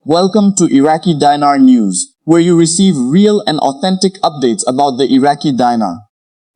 Welcome to Iraqi Dinar News, where you receive real and authentic updates about the Iraqi dinar.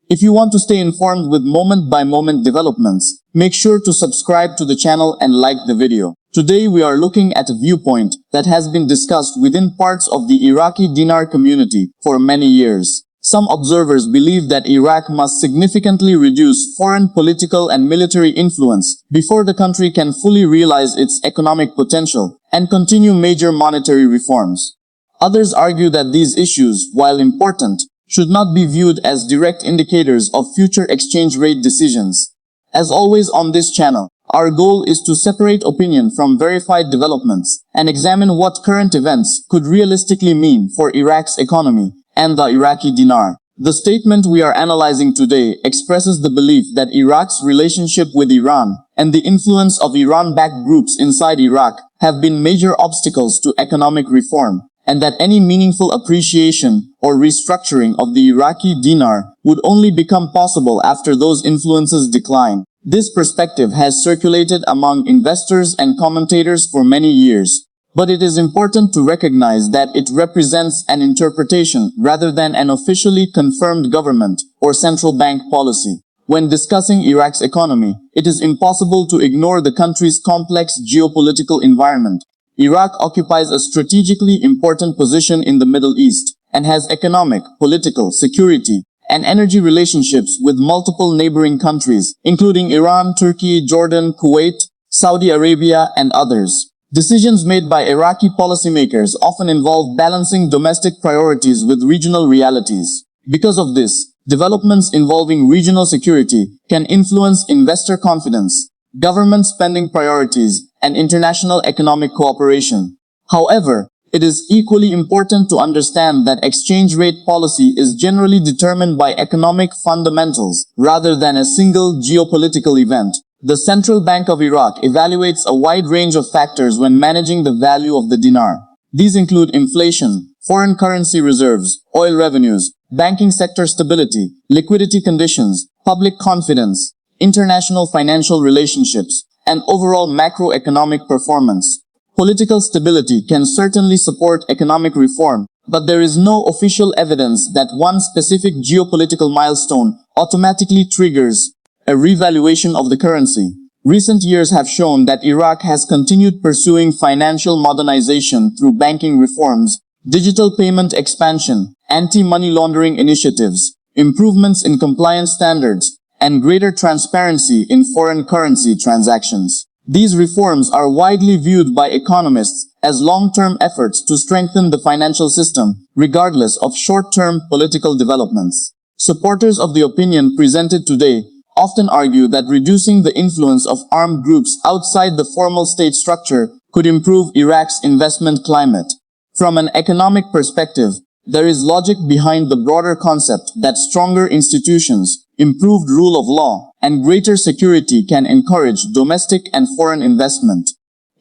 If you want to stay informed with moment-by-moment developments, make sure to subscribe to the channel and like the video. Today we are looking at a viewpoint that has been discussed within parts of the Iraqi dinar community for many years. Some observers believe that Iraq must significantly reduce foreign political and military influence before the country can fully realize its economic potential and continue major monetary reforms. Others argue that these issues, while important, should not be viewed as direct indicators of future exchange rate decisions. As always on this channel, our goal is to separate opinion from verified developments and examine what current events could realistically mean for Iraq's economy and the Iraqi dinar. The statement we are analyzing today expresses the belief that Iraq's relationship with Iran and the influence of Iran-backed groups inside Iraq have been major obstacles to economic reform, and that any meaningful appreciation or restructuring of the Iraqi dinar would only become possible after those influences decline. This perspective has circulated among investors and commentators for many years. But it is important to recognize that it represents an interpretation rather than an officially confirmed government or central bank policy. When discussing Iraq's economy, it is impossible to ignore the country's complex geopolitical environment. Iraq occupies a strategically important position in the Middle East and has economic, political, security, and energy relationships with multiple neighboring countries, including Iran, Turkey, Jordan, Kuwait, Saudi Arabia, and others. Decisions made by Iraqi policymakers often involve balancing domestic priorities with regional realities. Because of this, developments involving regional security can influence investor confidence, government spending priorities, and international economic cooperation. However, it is equally important to understand that exchange rate policy is generally determined by economic fundamentals rather than a single geopolitical event. The Central Bank of Iraq evaluates a wide range of factors when managing the value of the dinar. These include inflation, foreign currency reserves, oil revenues, banking sector stability, liquidity conditions, public confidence, international financial relationships, and overall macroeconomic performance. Political stability can certainly support economic reform, but there is no official evidence that one specific geopolitical milestone automatically triggers a revaluation of the currency. Recent years have shown that Iraq has continued pursuing financial modernization through banking reforms, digital payment expansion, anti-money laundering initiatives, improvements in compliance standards, and greater transparency in foreign currency transactions. These reforms are widely viewed by economists as long-term efforts to strengthen the financial system, regardless of short-term political developments. Supporters of the opinion presented today often argue that reducing the influence of armed groups outside the formal state structure could improve Iraq's investment climate. From an economic perspective, there is logic behind the broader concept that stronger institutions, improved rule of law, and greater security can encourage domestic and foreign investment.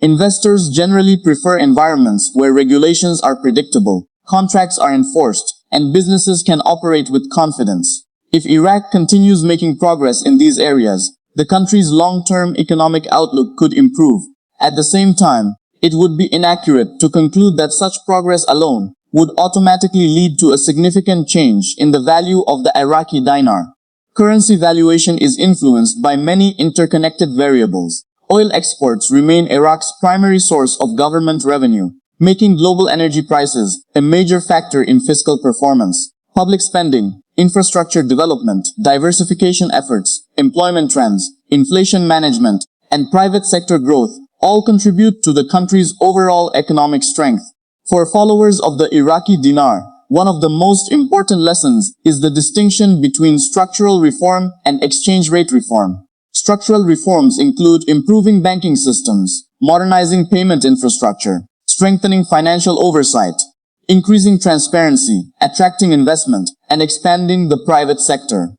Investors generally prefer environments where regulations are predictable, contracts are enforced, and businesses can operate with confidence. If Iraq continues making progress in these areas, the country's long-term economic outlook could improve. At the same time, it would be inaccurate to conclude that such progress alone would automatically lead to a significant change in the value of the Iraqi dinar. Currency valuation is influenced by many interconnected variables. Oil exports remain Iraq's primary source of government revenue, making global energy prices a major factor in fiscal performance. Public spending, infrastructure development, diversification efforts, employment trends, inflation management, and private sector growth all contribute to the country's overall economic strength. For followers of the Iraqi dinar, one of the most important lessons is the distinction between structural reform and exchange rate reform. Structural reforms include improving banking systems, modernizing payment infrastructure, strengthening financial oversight, increasing transparency, attracting investment, and expanding the private sector.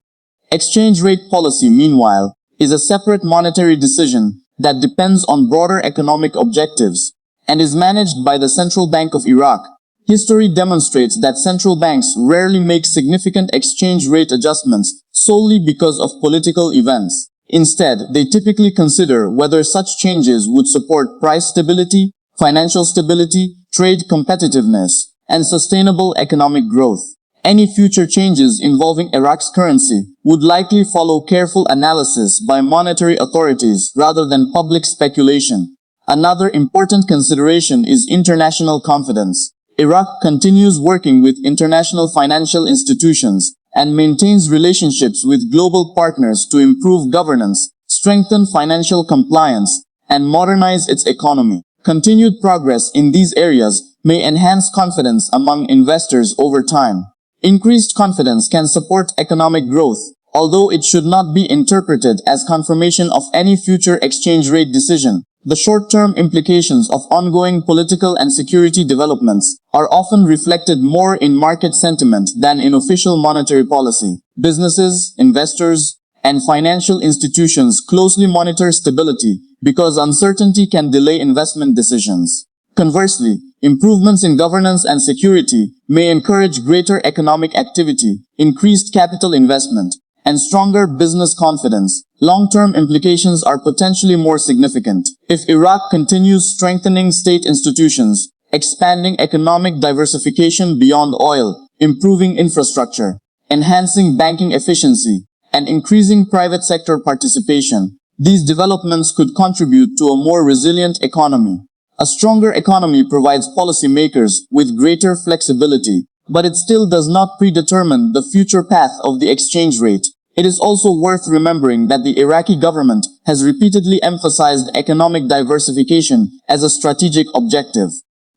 Exchange rate policy, meanwhile, is a separate monetary decision that depends on broader economic objectives and is managed by the Central Bank of Iraq. History demonstrates that central banks rarely make significant exchange rate adjustments solely because of political events. Instead, they typically consider whether such changes would support price stability, financial stability, trade competitiveness, and sustainable economic growth. Any future changes involving Iraq's currency would likely follow careful analysis by monetary authorities rather than public speculation. Another important consideration is international confidence. Iraq continues working with international financial institutions and maintains relationships with global partners to improve governance, strengthen financial compliance, and modernize its economy. Continued progress in these areas may enhance confidence among investors over time. Increased confidence can support economic growth, although it should not be interpreted as confirmation of any future exchange rate decision. The short-term implications of ongoing political and security developments are often reflected more in market sentiment than in official monetary policy. Businesses, investors, and financial institutions closely monitor stability because uncertainty can delay investment decisions. Conversely, improvements in governance and security may encourage greater economic activity, increased capital investment, and stronger business confidence. Long-term implications are potentially more significant. If Iraq continues strengthening state institutions, expanding economic diversification beyond oil, improving infrastructure, enhancing banking efficiency, and increasing private sector participation, these developments could contribute to a more resilient economy. A stronger economy provides policymakers with greater flexibility, but it still does not predetermine the future path of the exchange rate. It is also worth remembering that the Iraqi government has repeatedly emphasized economic diversification as a strategic objective.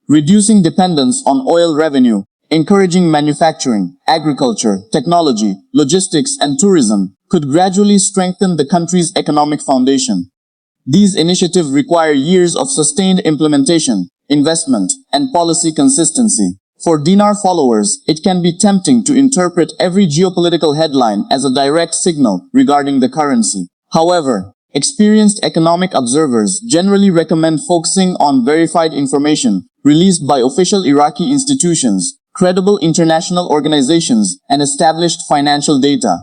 Reducing dependence on oil revenue, encouraging manufacturing, agriculture, technology, logistics, and tourism could gradually strengthen the country's economic foundation. These initiatives require years of sustained implementation, investment, and policy consistency. For dinar followers, it can be tempting to interpret every geopolitical headline as a direct signal regarding the currency. However, experienced economic observers generally recommend focusing on verified information released by official Iraqi institutions, credible international organizations, and established financial data.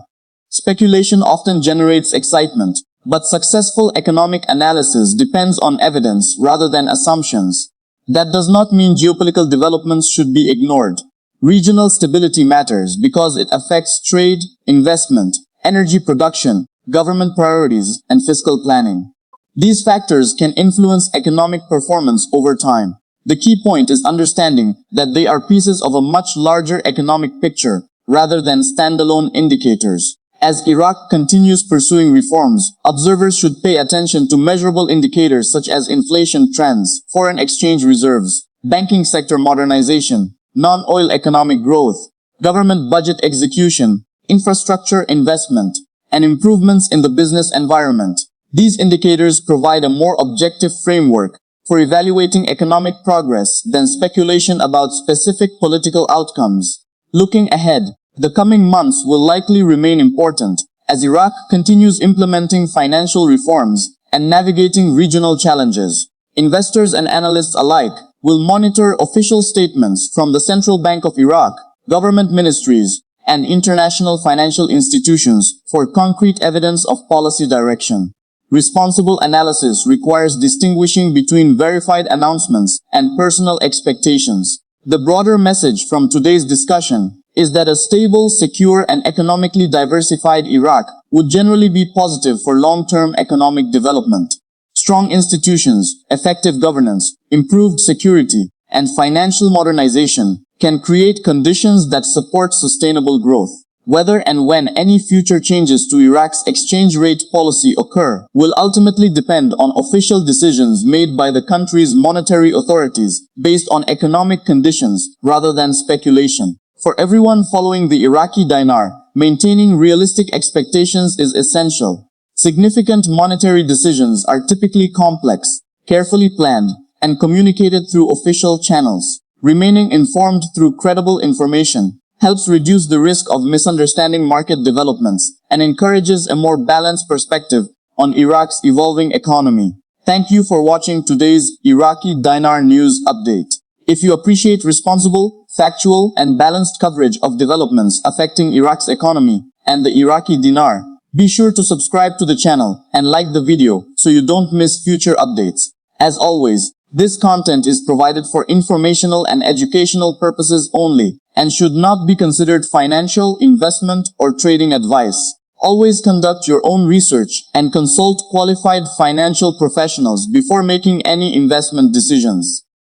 Speculation often generates excitement, but successful economic analysis depends on evidence rather than assumptions. That does not mean geopolitical developments should be ignored. Regional stability matters because it affects trade, investment, energy production, government priorities, and fiscal planning. These factors can influence economic performance over time. The key point is understanding that they are pieces of a much larger economic picture rather than standalone indicators. As Iraq continues pursuing reforms, observers should pay attention to measurable indicators such as inflation trends, foreign exchange reserves, banking sector modernization, non-oil economic growth, government budget execution, infrastructure investment, and improvements in the business environment. These indicators provide a more objective framework for evaluating economic progress than speculation about specific political outcomes. Looking ahead, the coming months will likely remain important as Iraq continues implementing financial reforms and navigating regional challenges. Investors and analysts alike will monitor official statements from the Central Bank of Iraq, government ministries, and international financial institutions for concrete evidence of policy direction. Responsible analysis requires distinguishing between verified announcements and personal expectations. The broader message from today's discussion is that a stable, secure, and economically diversified Iraq would generally be positive for long-term economic development. Strong institutions, effective governance, improved security, and financial modernization can create conditions that support sustainable growth. Whether and when any future changes to Iraq's exchange rate policy occur will ultimately depend on official decisions made by the country's monetary authorities based on economic conditions rather than speculation. For everyone following the Iraqi dinar, maintaining realistic expectations is essential. Significant monetary decisions are typically complex, carefully planned, and communicated through official channels. Remaining informed through credible information helps reduce the risk of misunderstanding market developments and encourages a more balanced perspective on Iraq's evolving economy. Thank you for watching today's Iraqi Dinar News Update. If you appreciate responsible, factual, and balanced coverage of developments affecting Iraq's economy and the Iraqi dinar, be sure to subscribe to the channel and like the video so you don't miss future updates. As always, This content is provided for informational and educational purposes only and should not be considered financial, investment, or trading advice. Always conduct your own research and consult qualified financial professionals before making any investment decisions.